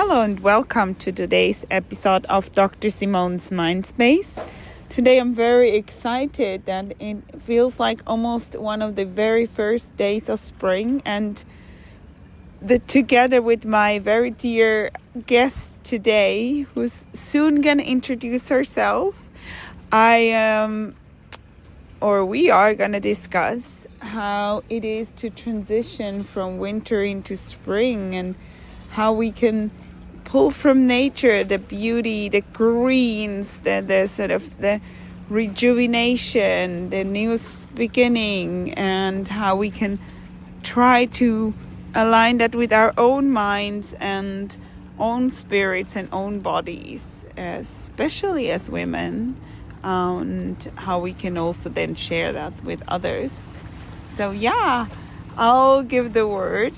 Hello and welcome to today's episode of Dr. Simone's Mindspace. Today I'm very excited that it feels like almost one of the very first days of spring, and together with my very dear guest today, who's soon going to introduce herself, we are going to discuss how it is to transition from winter into spring and how we can pull from nature the beauty, the greens, the sort of the rejuvenation, the new beginning, and how we can try to align that with our own minds and own spirits and own bodies, especially as women, and how we can also then share that with others. So yeah, I'll give the word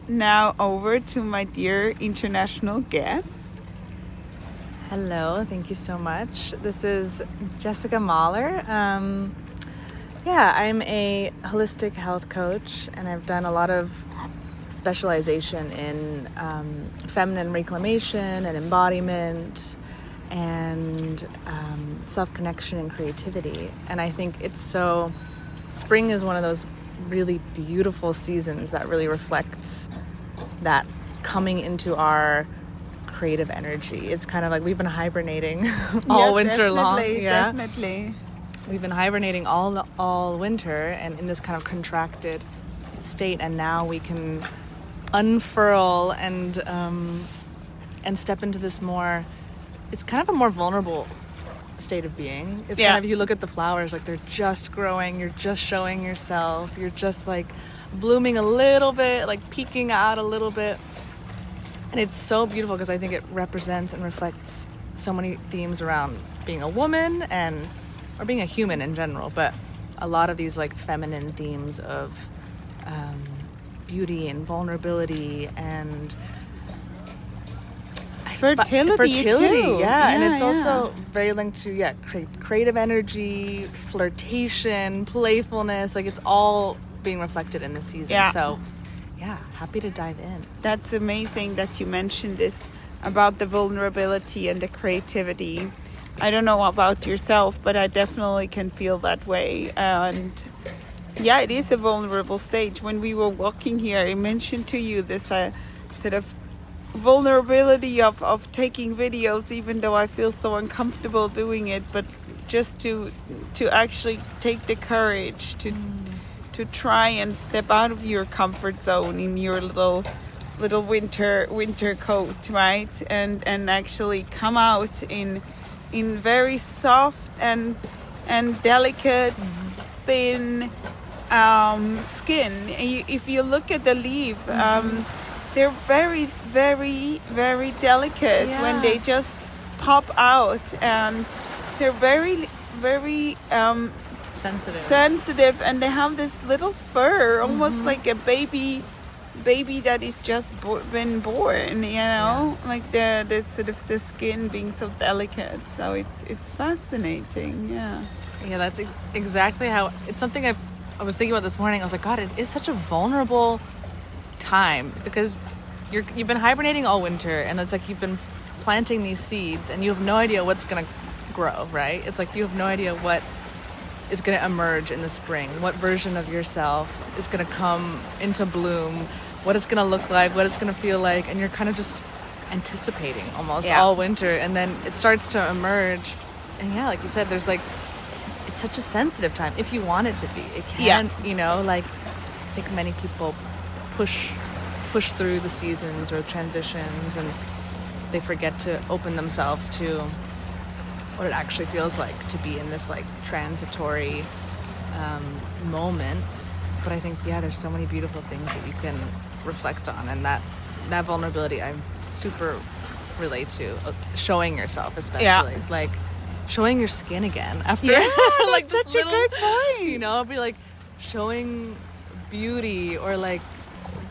now over to my dear international guest. Hello, thank you so much. This is Jessica Mahler. I'm a holistic health coach, and I've done a lot of specialization in feminine reclamation and embodiment and self-connection and creativity. And I think spring is one of those really beautiful seasons that really reflects that coming into our creative energy. It's kind of like we've been hibernating all winter long. Definitely. We've been hibernating all winter and in this kind of contracted state, and now we can unfurl and step into this more. It's kind of a more vulnerable state of being. It's kind of, you look at the flowers, like they're just growing, you're just showing yourself, you're just like blooming a little bit, like peeking out a little bit, and it's so beautiful because I think it represents and reflects so many themes around being a woman or being a human in general, but a lot of these like feminine themes of beauty and vulnerability and fertility too. And it's also very linked to creative energy, flirtation, playfulness. Like it's all being reflected in this season. So happy to dive in. That's amazing that you mentioned this about the vulnerability and the creativity. I don't know about yourself, but I definitely can feel that way. And it is a vulnerable stage. When we were walking here, I mentioned to you this sort of vulnerability of taking videos, even though I feel so uncomfortable doing it, but just to actually take the courage to try and step out of your comfort zone in your little winter coat, right, and actually come out in very soft and delicate thin skin. If you look at the leaf, they're very, very, very delicate when they just pop out, and they're very, very sensitive, and they have this little fur, almost like a baby that is just been born. Like the sort of the skin being so delicate. So it's fascinating. That's exactly how it's something I was thinking about this morning. I was like, God, it is such a vulnerable time because you've been hibernating all winter, and it's like you've been planting these seeds and you have no idea what's going to grow, right? It's like you have no idea what is going to emerge in the spring, what version of yourself is going to come into bloom, what it's going to look like, what it's going to feel like, and you're kind of just anticipating almost all winter, and then it starts to emerge, and like you said, there's like, it's such a sensitive time if you want it to be. It can, like I think many people push through the seasons or transitions, and they forget to open themselves to what it actually feels like to be in this like transitory moment. But I think there's so many beautiful things that you can reflect on, and that vulnerability I super relate to, showing yourself, especially like showing your skin again after like such a good point. Be like showing beauty, or like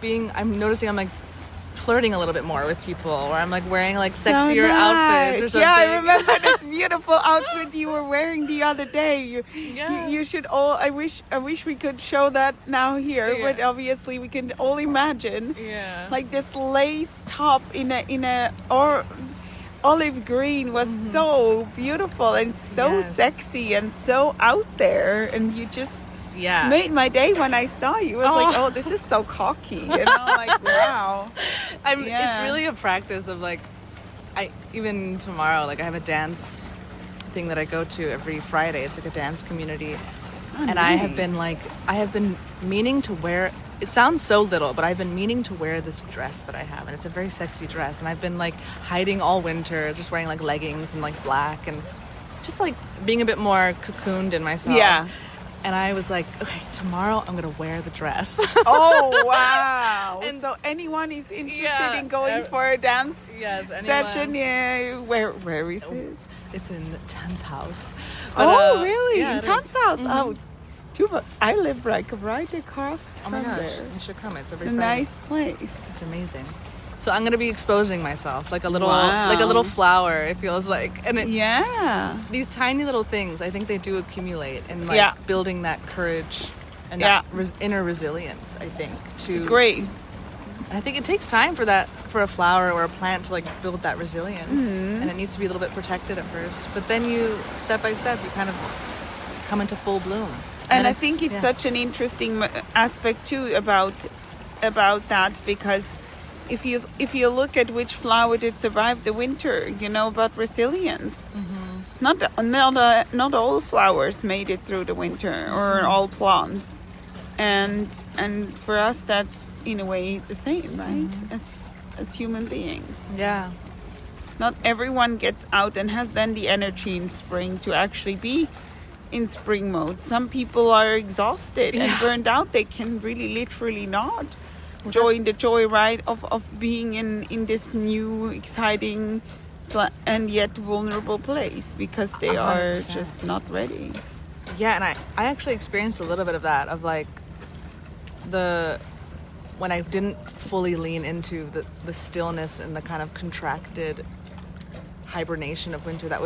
I'm noticing I'm like flirting a little bit more with people, or I'm like wearing like So sexier outfits or nice. something. Yeah, I remember this beautiful outfit you were wearing the other day. Yeah. You should all. I wish we could show that now here, Yeah. but obviously we can all imagine. Yeah. Like this lace top in a or olive green was so beautiful and so Yes. sexy and so out there, and you just Yeah. made my day when I saw you. I was like, Oh. oh, this is so cocky, like wow. Yeah. It's really a practice of like, even tomorrow, like I have a dance thing that I go to every Friday. It's like a dance community. Oh, And I have been meaning to wear, it sounds so little, but I've been meaning to wear this dress that I have, and it's a very sexy dress, and I've been like hiding all winter, just wearing like leggings and like black, and just like being a bit more cocooned in myself. Yeah. And I was like, okay, tomorrow I'm gonna wear the dress. Oh wow! And- so anyone is interested Yeah, in going for a dance Yes, anyone. session, yeah, where is it? It's in Tan's house. Oh really? yeah, In it Tan's is. house? Oh, I live like right across Oh my from gosh, there. you should come. It's It's every a Friday. nice place. It's amazing. So I'm gonna be exposing myself like a little Wow. flower. It feels like, and Yeah. these tiny little things, I think they do accumulate in like Yeah. building that courage and Yeah. that inner resilience. I think to Great. And I think it takes time for a flower or a plant to like build that resilience, Mm-hmm. and it needs to be a little bit protected at first. But then you, step by step, you kind of come into full bloom. And I it's- think it's yeah. such an interesting aspect too about that, because if you look at which flower did survive the winter, about resilience. Mm-hmm. Not all flowers made it through the winter, or all plants, and for us that's in a way the same, right? As human beings. Yeah. Not everyone gets out and has then the energy in spring to actually be in spring mode. Some people are exhausted and burned out. They can really literally not join the joyride of being in this new, exciting, and yet vulnerable place, because they are 100%. just not ready. Yeah, and I actually experienced a little bit of that, of like when I didn't fully lean into the stillness and the kind of contracted hibernation of winter it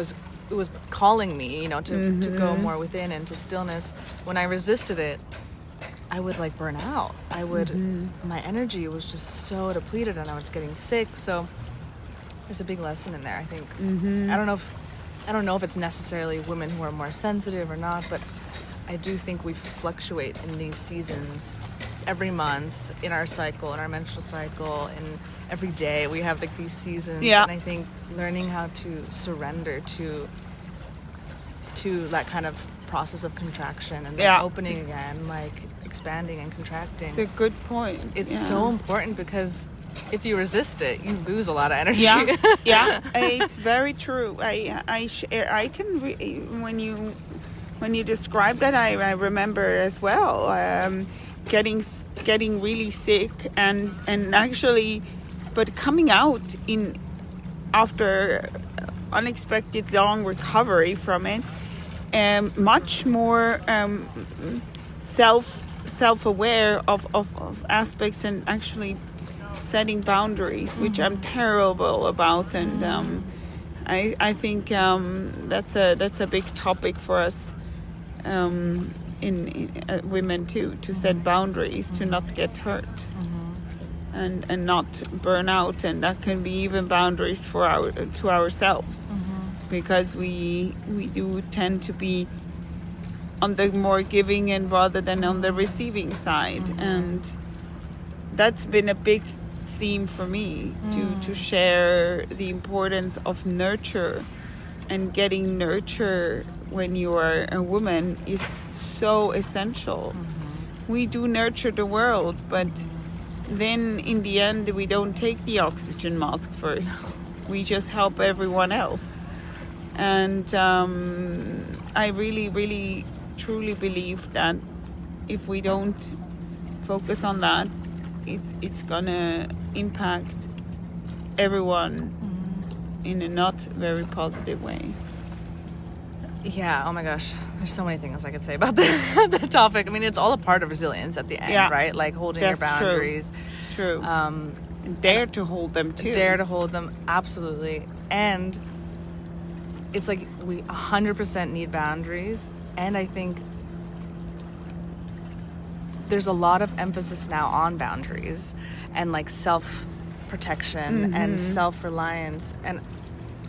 was calling me, to go more within into stillness. When I resisted it, I would like burn out. My energy was just so depleted, and I was getting sick. So there's a big lesson in there, I think. I don't know if it's necessarily women who are more sensitive or not, but I do think we fluctuate in these seasons every month, in our cycle, in our menstrual cycle, and every day we have like these seasons. Yeah. And I think learning how to surrender to that kind of process of contraction and then opening again, like expanding and contracting. It's a good point. It's so important, because if you resist it, you lose a lot of energy. Yeah, it's very true. I can when you describe that, I remember as well getting really sick and actually, but coming out after unexpected long recovery from it, much more self-aware of aspects, and actually setting boundaries, which I'm terrible about, and I think that's a big topic for us in women too, to set boundaries, to not get hurt, and not burn out, and that can be even boundaries to ourselves, because we do tend to be on the more giving end rather than on the receiving side, and that's been a big theme for me, to share the importance of nurture, and getting nurture when you are a woman is so essential. We do nurture the world, but then in the end we don't take the oxygen mask first. We just help everyone else, and I really, really truly believe that if we don't focus on that, it's gonna impact everyone in a not very positive way. Yeah, oh my gosh. There's so many things I could say about the topic. I mean, it's all a part of resilience at the end, right? Like holding your That's boundaries. True. Dare to hold them too. Dare to hold them, absolutely. And it's like we 100% need boundaries. And I think there's a lot of emphasis now on boundaries and like self-protection and self-reliance. And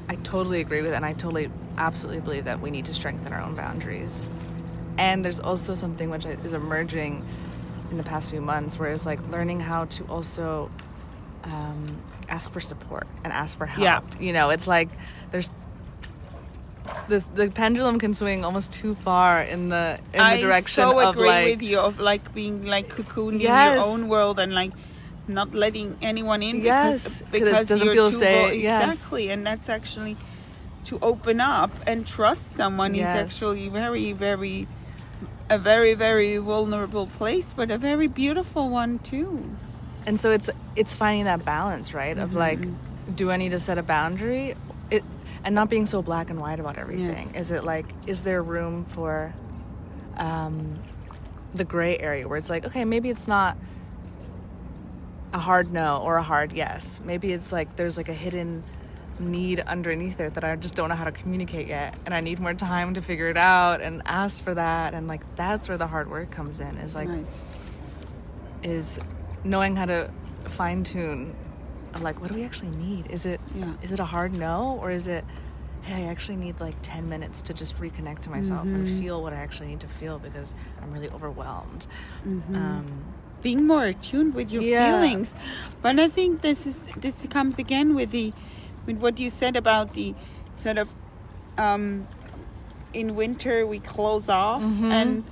I totally agree with it. And I totally, absolutely believe that we need to strengthen our own boundaries. And there's also something which is emerging in the past few months where it's like learning how to also ask for support and ask for help. Yeah. You know, it's like there's the pendulum can swing almost too far in the direction of like. I so agree with you of like being like cocooned yes. in your own world and like not letting anyone in yes. because it doesn't you're feel too safe. Exactly, and that's actually to open up and trust someone yes. is actually very, very a very, very vulnerable place, but a very beautiful one too. And so it's finding that balance, right? Of like, do I need to set a boundary? And not being so black and white about everything. Yes. Is it like, is there room for the gray area where it's like, okay, maybe it's not a hard no or a hard yes. Maybe it's like there's like a hidden need underneath it that I just don't know how to communicate yet, and I need more time to figure it out and ask for that. And like that's where the hard work comes in, is like right. is knowing how to fine-tune like what do we actually need. Is it a hard no, or is it, hey, I actually need like 10 minutes to just reconnect to myself and feel what I actually need to feel because I'm really overwhelmed. Being more attuned with your feelings. But I think this comes again with what you said about the sort of in winter we close off and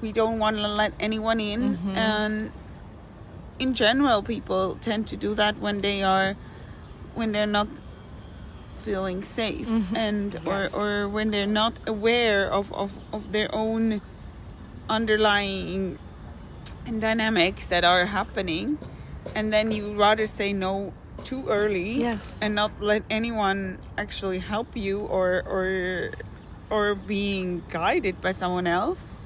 we don't want to let anyone in, and in general people tend to do that when they're not feeling safe and yes. or when they're not aware of their own underlying dynamics that are happening, and then you rather say no too early yes. and not let anyone actually help you or being guided by someone else.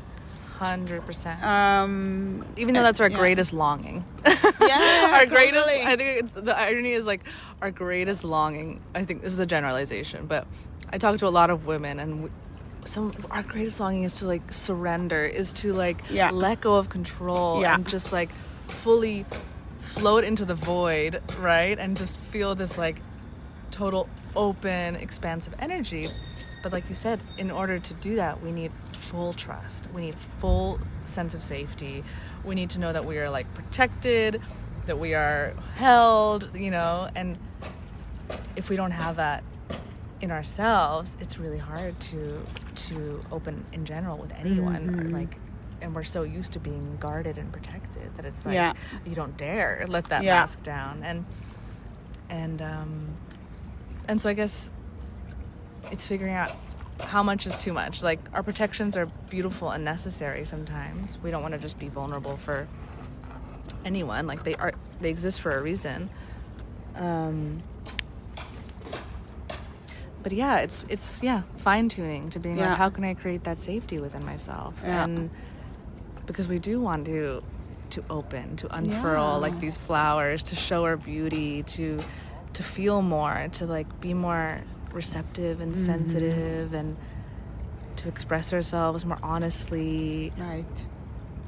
100%. Even though that's our greatest longing. Yeah, our totally. greatest. I think the irony is like our greatest longing. I think this is a generalization, but I talk to a lot of women, and our greatest longing is to like surrender, is to like let go of control and just like fully float into the void, right? And just feel this like total open, expansive energy. But like you said, in order to do that, we need full trust. We need full sense of safety. We need to know that we are like protected, that we are held, you know. And if we don't have that in ourselves, it's really hard to open in general with anyone. Or like, and we're so used to being guarded and protected that it's like you don't dare let that mask down. And so I guess it's figuring out how much is too much. Like, our protections are beautiful and necessary sometimes. We don't want to just be vulnerable for anyone. Like, they exist for a reason. But yeah, it's fine-tuning to being like, how can I create that safety within myself? And because we do want to open, to unfurl like these flowers, to show our beauty, to feel more, to like be more receptive and sensitive, and to express ourselves more honestly. Right.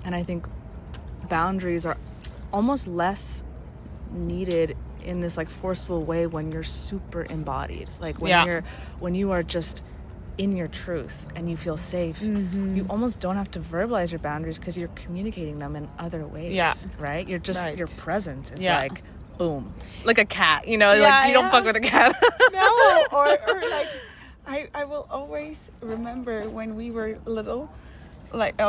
And I think boundaries are almost less needed in this like forceful way when you're super embodied, like when you are just in your truth and you feel safe. You almost don't have to verbalize your boundaries because you're communicating them in other ways. Right? You're just your presence is like boom, like a cat, you know, like you don't fuck with a cat. No, or like I will always remember when we were little, like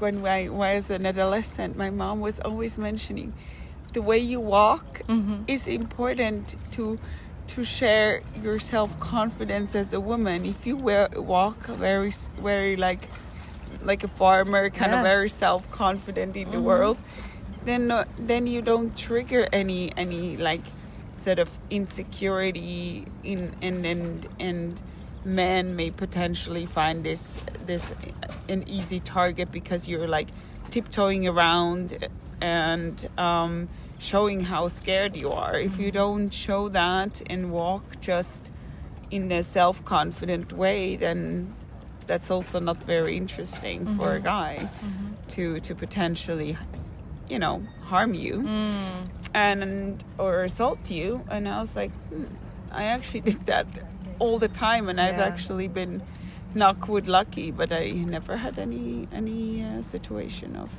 when I was an adolescent, my mom was always mentioning the way you walk is important to share your self-confidence as a woman. If you walk very, very like a farmer, kind of very self-confident in the world, then you don't trigger any like sort of insecurity and men may potentially find this an easy target because you're like tiptoeing around and showing how scared you are. If you don't show that and walk just in a self-confident way, then that's also not very interesting for a guy to potentially, you know, harm you and or assault you. And I was like, I actually did that all the time, and I've actually been knock wood lucky, but I never had any situation of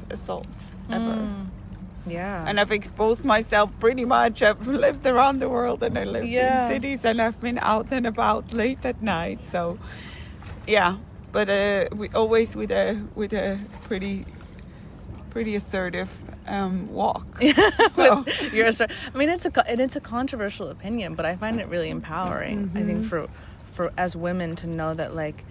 assault ever. Yeah. And I've exposed myself pretty much. I've lived around the world, and I lived in cities, and I've been out and about late at night. So, yeah. But we always with a pretty assertive walk. So. I mean, it's a controversial opinion, but I find it really empowering. I think for as women to know that, like,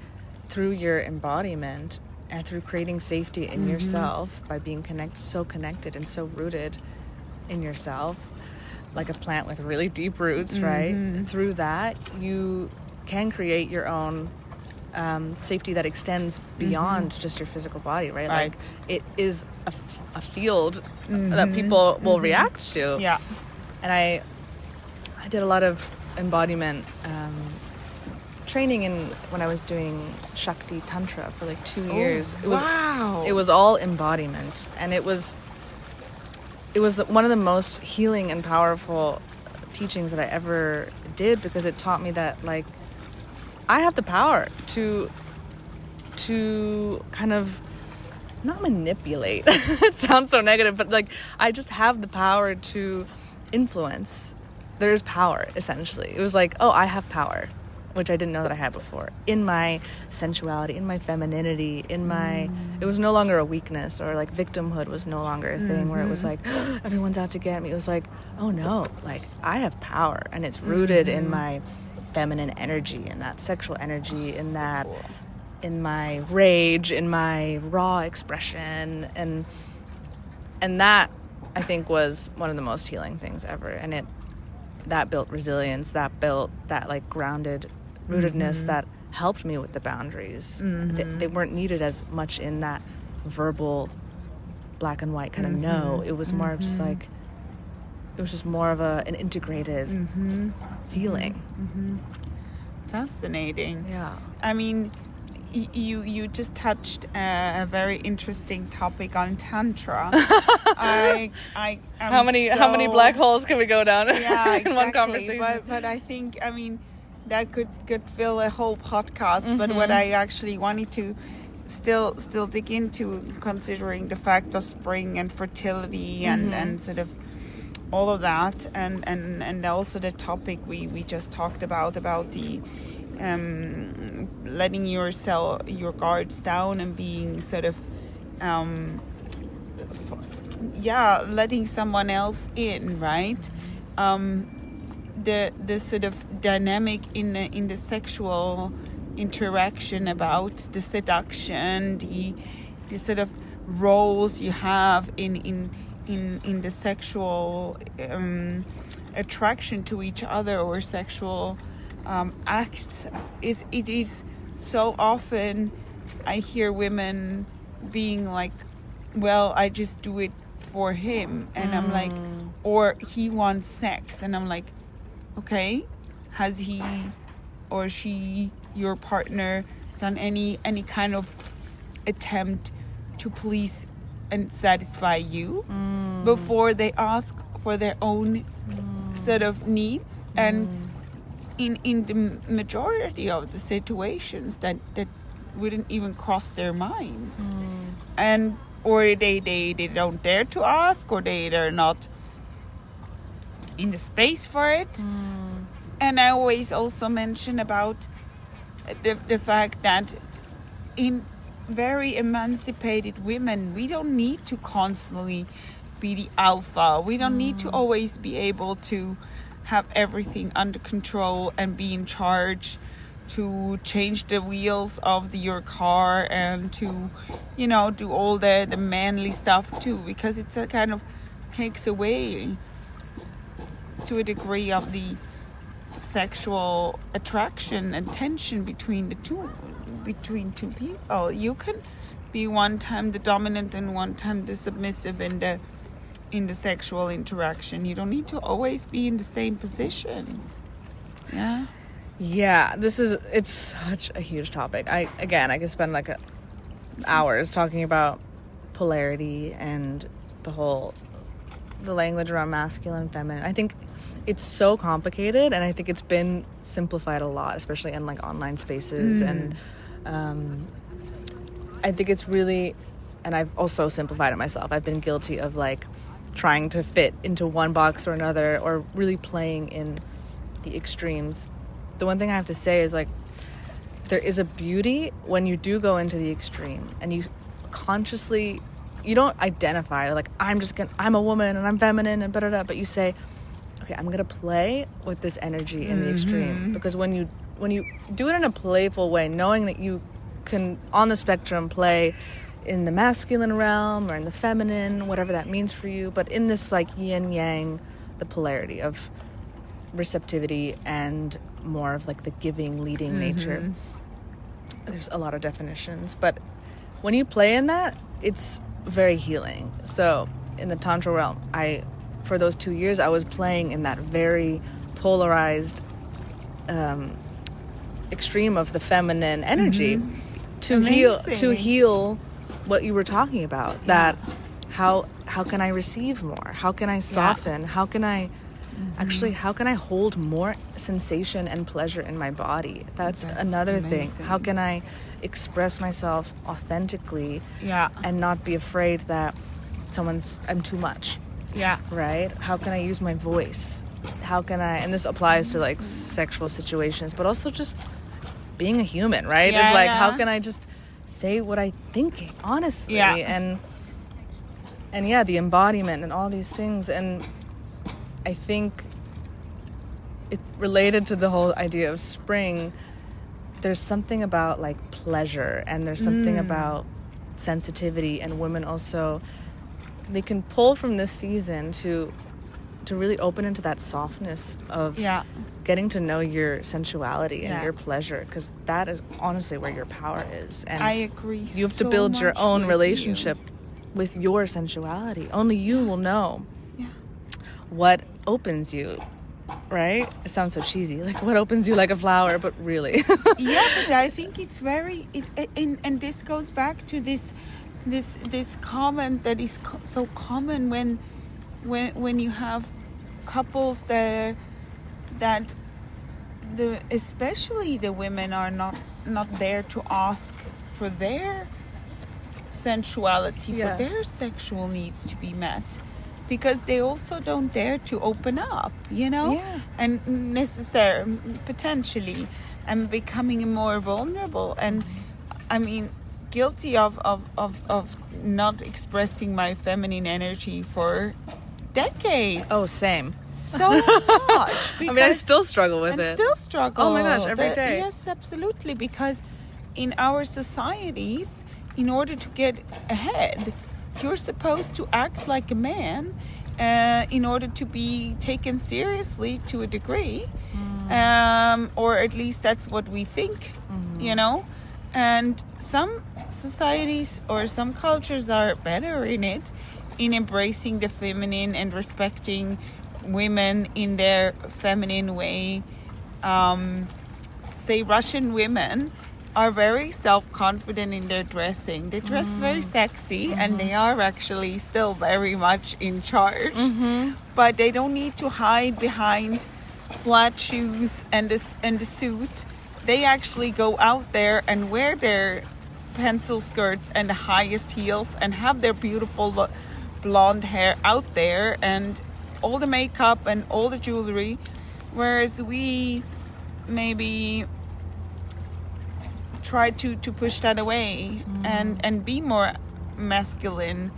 through your embodiment and through creating safety in yourself by being so connected and so rooted in yourself, like a plant with really deep roots, right? Through that, you can create your own safety that extends beyond just your physical body, right? Like, it is a field that people will react to. Yeah. And I did a lot of embodiment training when I was doing Shakti Tantra for like 2 years. It was all embodiment, and it was one of the most healing and powerful teachings that I ever did, because it taught me that, like, I have the power to kind of not manipulate. It sounds so negative, but like, I just have the power to influence. There's power, essentially. It was like, oh, I have power, which I didn't know that I had before, in my sensuality, in my femininity, it was no longer a weakness, or like victimhood was no longer a thing where it was like, oh, everyone's out to get me. It was like, oh no, like, I have power, and it's rooted in my feminine energy, and that sexual energy, in that, in my rage, in my raw expression, and that, I think, was one of the most healing things ever. And that built resilience, that built that, like, grounded rootedness that helped me with the boundaries. They weren't needed as much in that verbal black and white kind of no. It was more of just like, it was just more of an integrated feeling. Fascinating. Yeah. I mean, you just touched a very interesting topic on tantra. How many black holes can we go down in one conversation? But I think, I mean, that could fill a whole podcast. But what I actually wanted to still dig into, considering the fact of spring and fertility and sort of all of that, and also the topic we just talked about the letting your guards down and being sort of letting someone else in, right? The sort of dynamic in the sexual interaction, about the seduction, the sort of roles you have in the sexual attraction to each other, or sexual acts, it is so often I hear women being like, well, I just do it for him, and I'm like, or he wants sex, and I'm like, okay, has he or she, your partner, done any kind of attempt to please and satisfy you before they ask for their own sort of needs? And in the majority of the situations, that wouldn't even cross their minds, and or they don't dare to ask, or they're not in the space for it. And I always also mention about the fact that in very emancipated women, we don't need to constantly be the alpha. We don't need to always be able to have everything under control and be in charge, to change the wheels of your car, and to, you know, do all the manly stuff too, because it's a kind of takes away to a degree of the sexual attraction and tension between two people. You can be one time the dominant and one time the submissive in in the sexual interaction. You don't need to always be in the same position. Yeah. Yeah, it's such a huge topic. I could spend like hours talking about polarity and the language around masculine and feminine. I think it's so complicated, and I think it's been simplified a lot, especially in like online spaces. And I think it's really, and I've also simplified it myself. I've been guilty of like trying to fit into one box or another, or really playing in the extremes. The one thing I have to say is like, there is a beauty when you do go into the extreme and you consciously, you don't identify like, I'm a woman and I'm feminine and da-da-da, but you say, okay, I'm gonna play with this energy in the extreme. Because when you do it in a playful way, knowing that you can on the spectrum play in the masculine realm or in the feminine, whatever that means for you, but in this like yin yang, the polarity of receptivity and more of like the giving, leading nature. There's a lot of definitions, but when you play in that, it's very healing. So in the Tantra realm, for those 2 years, I was playing in that very polarized extreme of the feminine energy to heal what you were talking about. That how can I receive more? How can I soften? How can I how can I hold more sensation and pleasure in my body? That's another thing. How can I express myself authentically and not be afraid that I'm too much? Yeah. Right? How can I use my voice? How can I, and this applies to like sexual situations, but also just being a human, right? Yeah, it's like, how can I just say what I'm thinking, honestly? And the embodiment and all these things. And I think it related to the whole idea of spring, there's something about like pleasure, and there's something about sensitivity, and women also, they can pull from this season to really open into that softness of getting to know your sensuality and your pleasure, because that is honestly where your power is. And I agree. You have to build your own relationship with your sensuality. Only you will know what opens you, right? It sounds so cheesy, like what opens you like a flower, but really. But I think it's very, and this goes back to this comment that is so common when you have couples that especially the women are not there to ask for their sensuality, for their sexual needs to be met, because they also don't dare to open up, and potentially and becoming more vulnerable. And I mean, guilty of not expressing my feminine energy for decades. Oh, same. So much. I mean, I still struggle with it. Still struggle. Oh my gosh, every day. Yes, absolutely. Because in our societies, in order to get ahead, you're supposed to act like a man in order to be taken seriously to a degree. Or at least that's what we think, And some societies or some cultures are better in embracing the feminine and respecting women in their feminine way. Say Russian women are very self-confident in their dressing. They dress very sexy, and they are actually still very much in charge. But they don't need to hide behind flat shoes and a suit. They actually go out there and wear their pencil skirts and the highest heels and have their beautiful blonde hair out there and all the makeup and all the jewelry, whereas we maybe try to push that away and be more masculine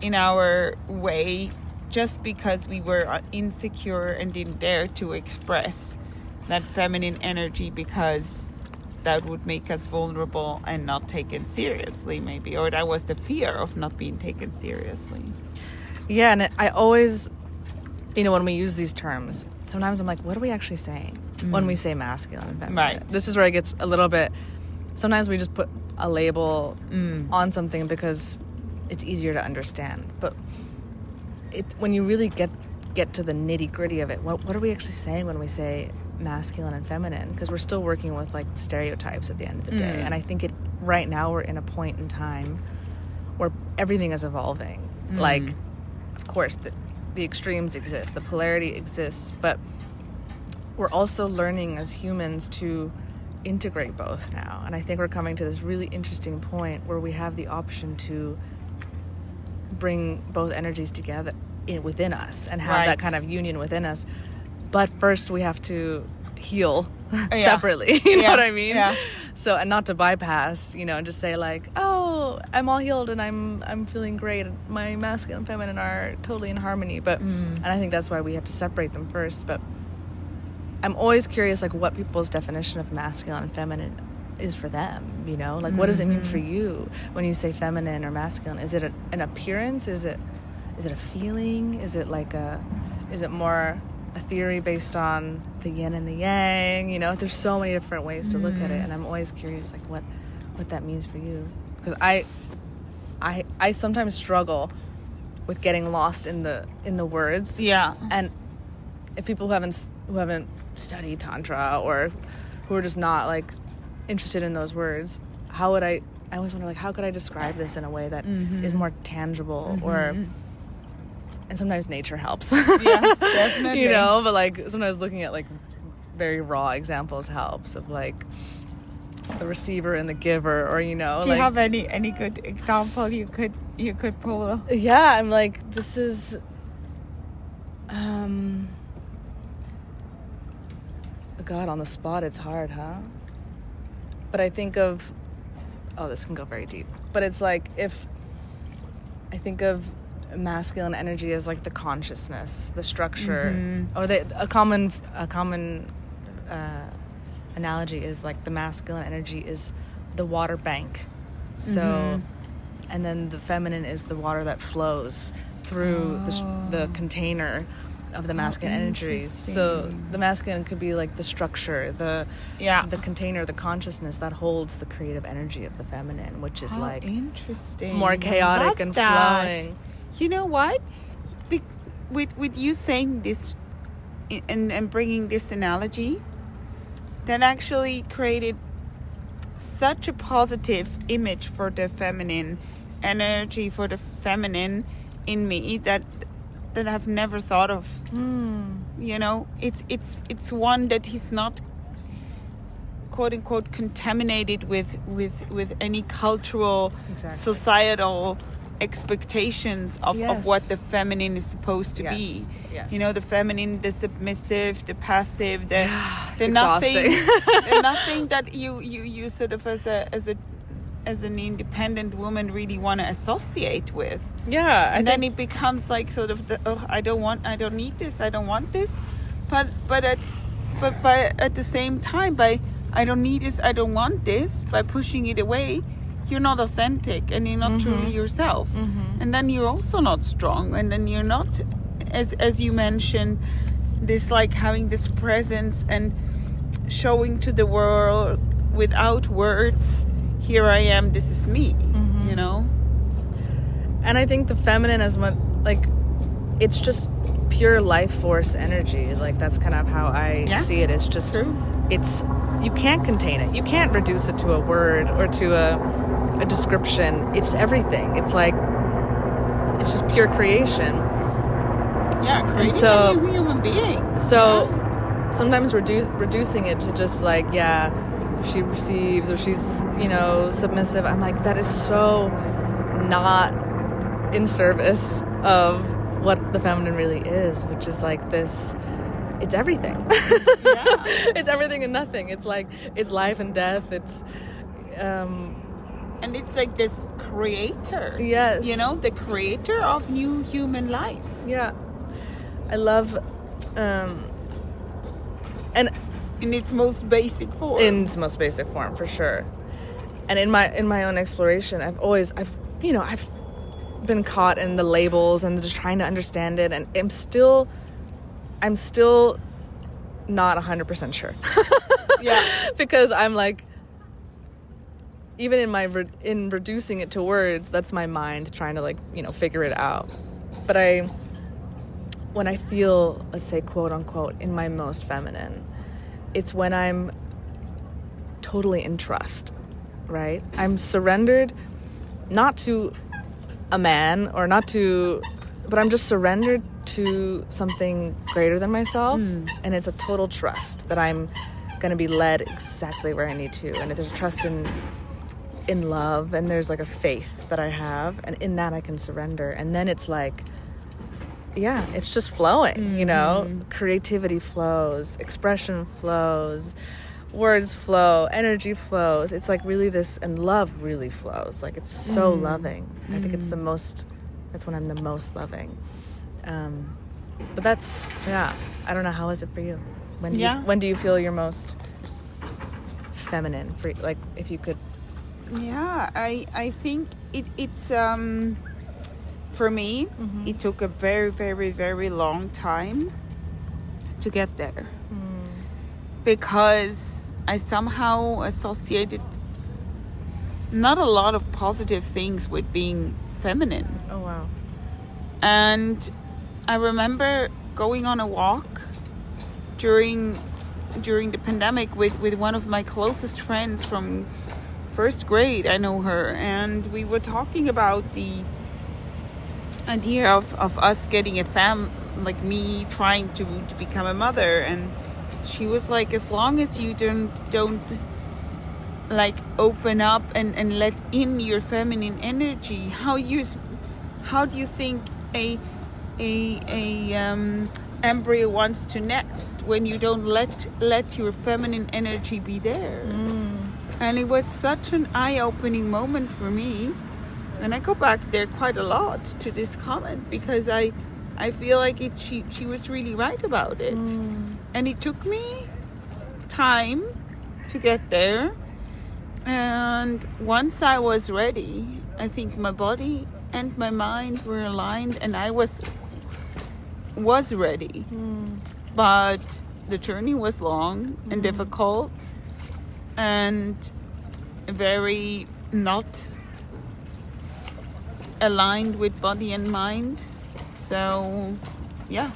in our way, just because we were insecure and didn't dare to express that feminine energy, because that would make us vulnerable and not taken seriously, maybe, or that was the fear of not being taken seriously. Yeah, and I always, when we use these terms, sometimes I'm like, what are we actually saying when we say masculine and feminine? Right. This is where it gets a little bit, sometimes we just put a label on something because it's easier to understand. But when you really get to the nitty gritty of it, what are we actually saying when we say masculine and feminine? Because we're still working with like stereotypes at the end of the day. And I think right now we're in a point in time where everything is evolving. Like, of course, the extremes exist, the polarity exists, but we're also learning as humans to integrate both now. And I think we're coming to this really interesting point where we have the option to bring both energies together within us and have that kind of union within us. But first we have to heal separately. You know what I mean? Yeah. So, and not to bypass, and just say like, oh, I'm all healed and I'm feeling great. My masculine and feminine are totally in harmony. But, and I think that's why we have to separate them first. But I'm always curious, like, what people's definition of masculine and feminine is for them, like, what does it mean for you when you say feminine or masculine? Is it an appearance? Is it a feeling? Is it more a theory based on the yin and the yang? There's so many different ways to look at it, and I'm always curious, like, what that means for you, because I sometimes struggle with getting lost in the words. Yeah. And if people who haven't studied tantra or who are just not like interested in those words, I always wonder, like, how could I describe this in a way that is more tangible? And sometimes nature helps. Yes, definitely. But like sometimes looking at like very raw examples helps, of like the receiver and the giver, or do you have any good example you could pull? Yeah, I'm like, this is God, on the spot it's hard, huh? But I think of, this can go very deep, but it's like, if I think of masculine energy as like the consciousness, the structure, or a common analogy is like the masculine energy is the water bank. So, and then the feminine is the water that flows through the container of the masculine energies. So the masculine could be like the structure, the container, the consciousness that holds the creative energy of the feminine, which is like interesting, more chaotic and flowing. You know what? With you saying this and bringing this analogy, that actually created such a positive image for the feminine energy, for the feminine in me, that I've never thought of. It's one that is not, quote unquote, contaminated with any cultural, societal expectations of what the feminine is supposed to be. Yes. The feminine, the submissive, the passive, the nothing, the nothing that you sort of as an independent woman really want to associate with. Yeah. And then it becomes like sort of I don't need this, I don't want this. But at the same time, by I don't need this, I don't want this, by pushing it away, you're not authentic and you're not truly yourself. And then you're also not strong, and then you're not, as you mentioned, this like having this presence and showing to the world without words, here I am, this is me, And I think the feminine is like, it's just pure life force energy. Like, that's kind of how I see it. It's just, you can't contain it. You can't reduce it to a word or to a description. It's everything. It's like, it's just pure creation. Yeah, creating a new human being. So sometimes reducing it to just like, she receives, or she's, submissive. I'm like, that is so not in service of what the feminine really is, which is like this, it's everything. It's everything and nothing. It's like, it's life and death. It's and it's like this creator. Yes. The creator of new human life. Yeah. I love and in its most basic form. In its most basic form, for sure. And in my own exploration, I've been caught in the labels and just trying to understand it, and I'm still not 100% sure. Because I'm like, even in reducing it to words, that's my mind trying to like, figure it out. But when I feel, let's say, quote unquote, in my most feminine, it's when I'm totally in trust, right? I'm surrendered, not to a man or not to, but I'm just surrendered to something greater than myself. And it's a total trust that I'm going to be led exactly where I need to. And there's a trust in love, and there's like a faith that I have, and in that I can surrender. And then it's like, yeah, it's just flowing, you know, creativity flows, expression flows, words flow, energy flows. It's like really this, and love really flows. Like it's so loving. I think that's when I'm the most loving. But that's, yeah, I don't know, how is it for you? When do you feel your most feminine? Like, if you could. Yeah, I think it's for me, it took a very, very, very long time to get there. Because I somehow associated not a lot of positive things with being feminine. Oh, wow. And I remember going on a walk during the pandemic with one of my closest friends from first grade. I know her, and we were talking about the idea of us getting a like me trying to become a mother. And she was like, as long as you don't like open up and let in your feminine energy, how do you think a embryo wants to nest when you don't let your feminine energy be there? And it was such an eye-opening moment for me, and I go back there quite a lot to this comment, because I feel like she was really right about it. And it took me time to get there, and once I was ready, I think my body and my mind were aligned, and I was ready. But the journey was long and difficult, and very not aligned with body and mind. So, yeah.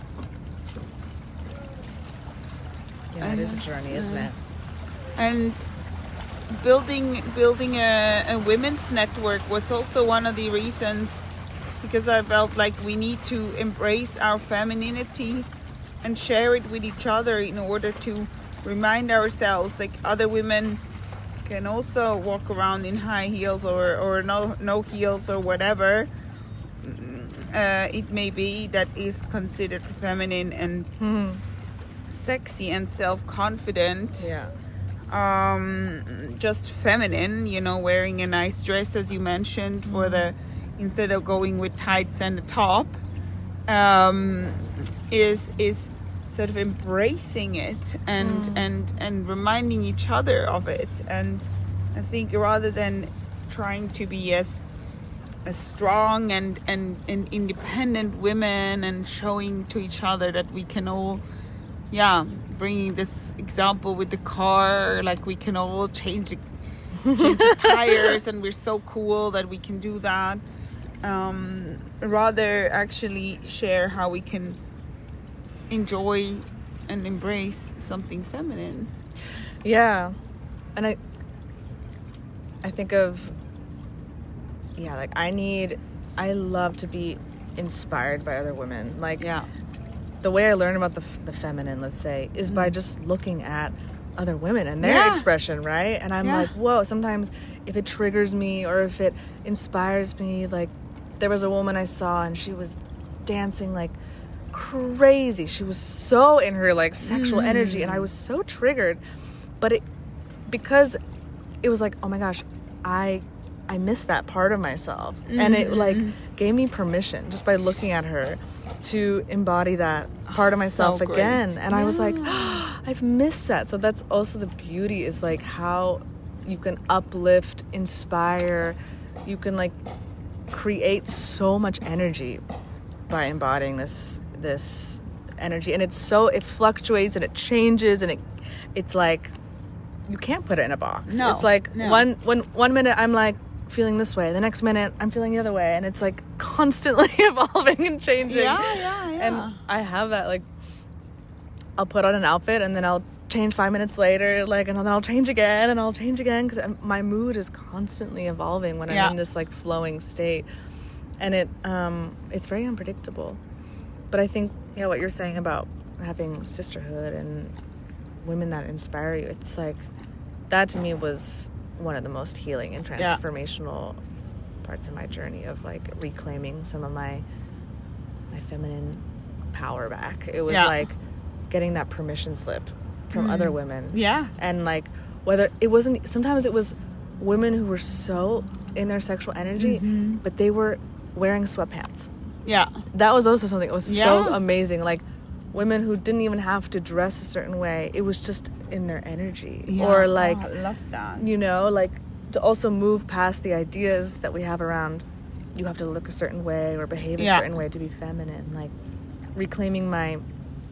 Yeah, it is a journey, isn't it? And building a women's network was also one of the reasons, because I felt like we need to embrace our femininity and share it with each other in order to remind ourselves, like, other women can also walk around in high heels or no heels or whatever it may be, that is considered feminine and sexy and self-confident. Yeah. Just feminine, you know, wearing a nice dress, as you mentioned, for instead of going with tights and a top, is sort of embracing it and reminding each other of it. And I think rather than trying to be as strong and independent women and showing to each other that we can all, bringing this example with the car, like we can all change the tires and we're so cool that we can do that. Rather actually share how we can enjoy and embrace something feminine. Yeah. And I think of, like I love to be inspired by other women. Like, the way I learn about the feminine, let's say, is by just looking at other women and their expression, right? And I'm like, whoa, sometimes if it triggers me or if it inspires me, like there was a woman I saw and she was dancing like crazy. She was so in her like sexual energy, and I was so triggered. But because it was like, oh my gosh, I missed that part of myself. And it like gave me permission just by looking at her to embody that part of myself so again. great. And I was like, I've missed that. So that's also the beauty, is like how you can uplift, inspire, you can like create so much energy by embodying this energy. And it fluctuates and it changes, and it's like you can't put it in a box. No, it's like no. one minute I'm like feeling this way. The next minute, I'm feeling the other way. And it's like constantly evolving and changing. Yeah. And I have that, like, I'll put on an outfit and then I'll change 5 minutes later, like, and then I'll change again and I'll change again, because my mood is constantly evolving when I'm in this, like, flowing state. And it's very unpredictable. But I think, what you're saying about having sisterhood and women that inspire you, it's like, that to me was one of the most healing and transformational parts of my journey of, like, reclaiming some of my feminine power back. It was like getting that permission slip from other women. Yeah. And, like, whether it wasn't, sometimes it was women who were so in their sexual energy, but they were wearing sweatpants. Yeah. That was also something that was so amazing. Like, women who didn't even have to dress a certain way. It was just in their energy. Yeah. Or, like, I love that. You know, like, to also move past the ideas that we have around you have to look a certain way or behave a certain way to be feminine. Like, reclaiming my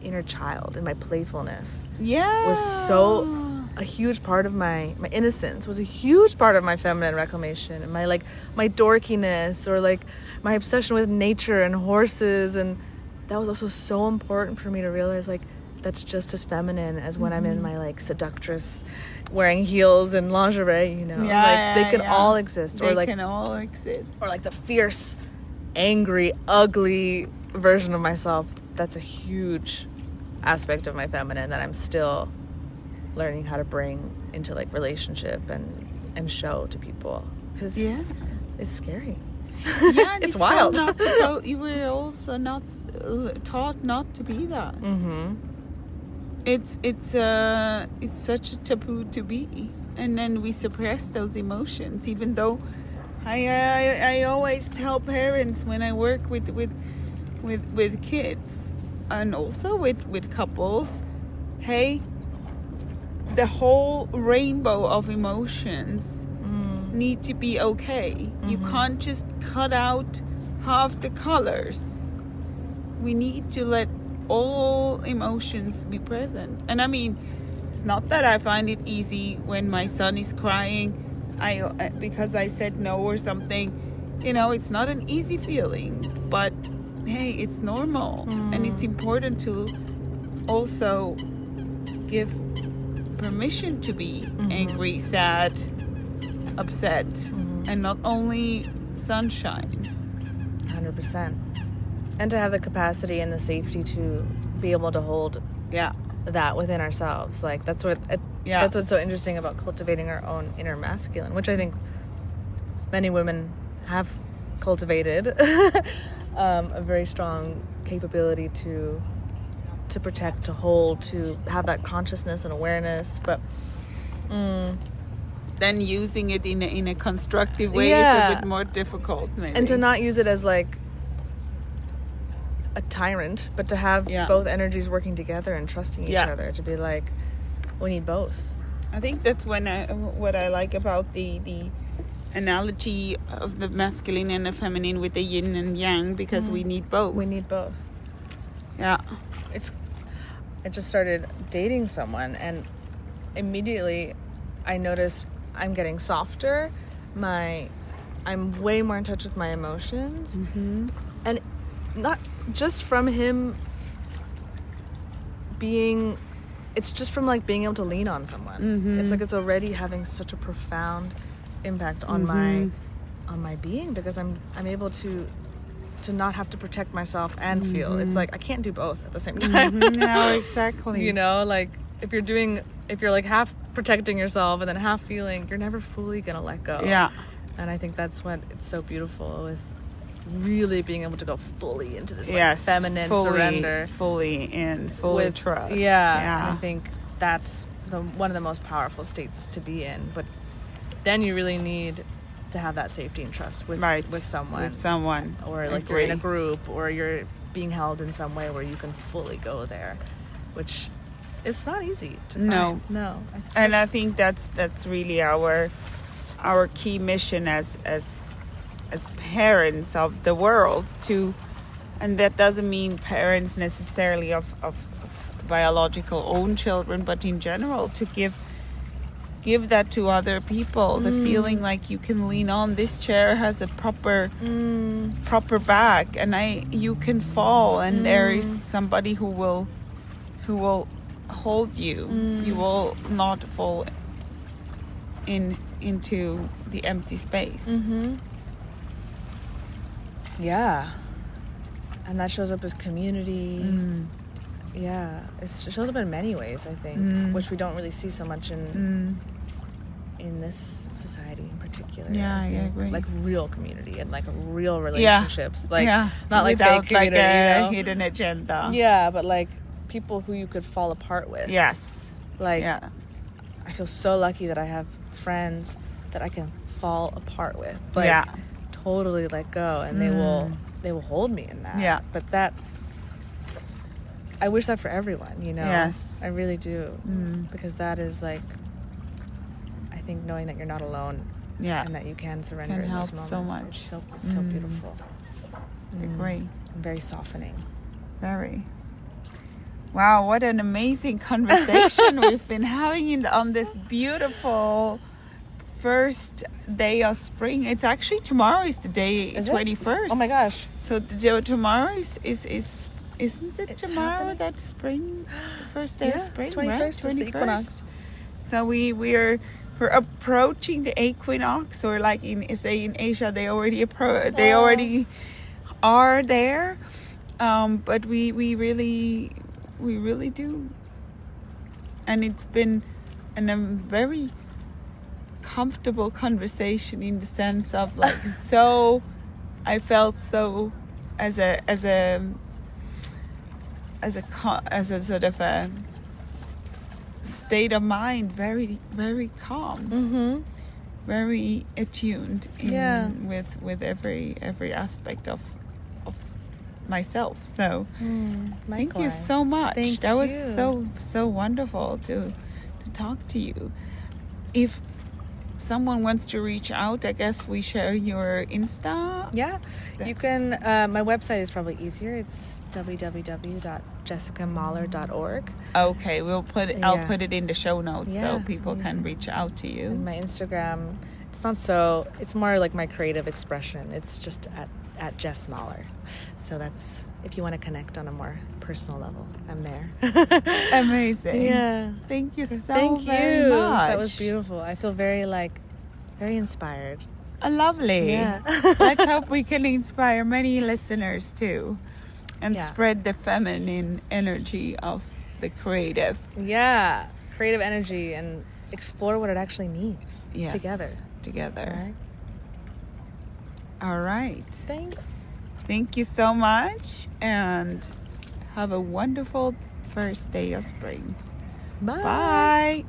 inner child and my playfulness was so a huge part of my innocence, was a huge part of my feminine reclamation, and my dorkiness, or, like, my obsession with nature and horses. And that was also so important for me to realize, like, that's just as feminine as when I'm in my, like, seductress wearing heels and lingerie, you know. They can all exist. They can all exist. Or, like, the fierce, angry, ugly version of myself. That's a huge aspect of my feminine that I'm still learning how to bring into, like, relationship and show to people, because it's scary. Yeah, it's wild. You were also not taught not to be that. It's such a taboo to be, and then we suppress those emotions. Even though I always tell parents when I work with kids and also with couples, hey, the whole rainbow of emotions need to be okay. You can't just cut out half the colors. We need to let all emotions be present. And I mean, it's not that I find it easy when my son is crying because I said no or something. You know, it's not an easy feeling, but hey, it's normal. And it's important to also give permission to be angry, sad, upset, and not only sunshine. 100%. And to have the capacity and the safety to be able to hold that within ourselves. Like, that's what's so interesting about cultivating our own inner masculine, which I think many women have cultivated. A very strong capability to protect, to hold, to have that consciousness and awareness, but then using it in a constructive way is a bit more difficult, maybe. And to not use it as, like, a tyrant, but to have both energies working together and trusting each other, to be like, we need both. I think that's what I like about the analogy of the masculine and the feminine with the yin and yang, because we need both. We need both. Yeah. I just started dating someone, and immediately I noticed I'm getting softer. I'm way more in touch with my emotions. And not just from him being, it's just from, like, being able to lean on someone. It's like it's already having such a profound impact on my being, because I'm able to not have to protect myself and feel. It's like I can't do both at the same time. No, exactly. You know, like, if you're like half protecting yourself and then half feeling, you're never fully gonna let go. Yeah. And I think that's what it's so beautiful with really being able to go fully into this, like, feminine surrender, fully with trust. Yeah. And I think that's one of the most powerful states to be in. But then you really need to have that safety and trust with someone, or, like, you're in a group, or you're being held in some way where you can fully go there, which it's not easy to find. No. And I think that's really our key mission as parents of the world, and that doesn't mean parents necessarily of biological own children, but in general, to give give that to other people. The feeling like you can lean on. This chair has a proper back, and you can fall, and there is somebody who will hold you. You will not fall into the empty space. Yeah. And that shows up as community. Yeah, it shows up in many ways, I think, which we don't really see so much in this society in particular. Yeah, I agree. Like real community and like real relationships, like not like without fake community, a hidden agenda. Yeah, but like people who you could fall apart with. Yes. Like, I feel so lucky that I have friends that I can fall apart with. Like, totally let go, and they will hold me in that. Yeah. But that, I wish that for everyone, you know? Yes. I really do. Because that is like, I think knowing that you're not alone. Yeah. And that you can surrender Can in help those moments. so much. It's so beautiful. I agree. And very softening. Very. Wow, what an amazing conversation we've been having on this beautiful first day of spring. It's actually tomorrow is the day, Is it? 21st. Oh my gosh. So tomorrow is isn't it It's tomorrow happening? that spring, the first day of spring, 21st right? is the equinox. So we're approaching the equinox, or like in Asia they already already are there, but we really do, and it's been a very comfortable conversation in the sense of like I felt so as a sort of a state of mind, very very calm, very attuned with every aspect of myself. So thank you so much. That was so wonderful to talk to you. If someone wants to reach out, I guess we share your Insta. Yeah, you can. My website is probably easier. It's www.jessicamahler.org. Okay, I'll put it in the show notes so people can reach out to you. And my Instagram, it's more like my creative expression. It's just at Jess Mahler. So that's, if you want to connect on a more personal level, I'm there. Amazing. Yeah. Thank you very much. That was beautiful. I feel very inspired. Lovely. Yeah. Let's hope we can inspire many listeners too, and spread the feminine energy of the creative. Yeah. Creative energy, and explore what it actually means together. Right? All right. Thanks. Thank you so much, and have a wonderful first day of spring. Bye. Bye.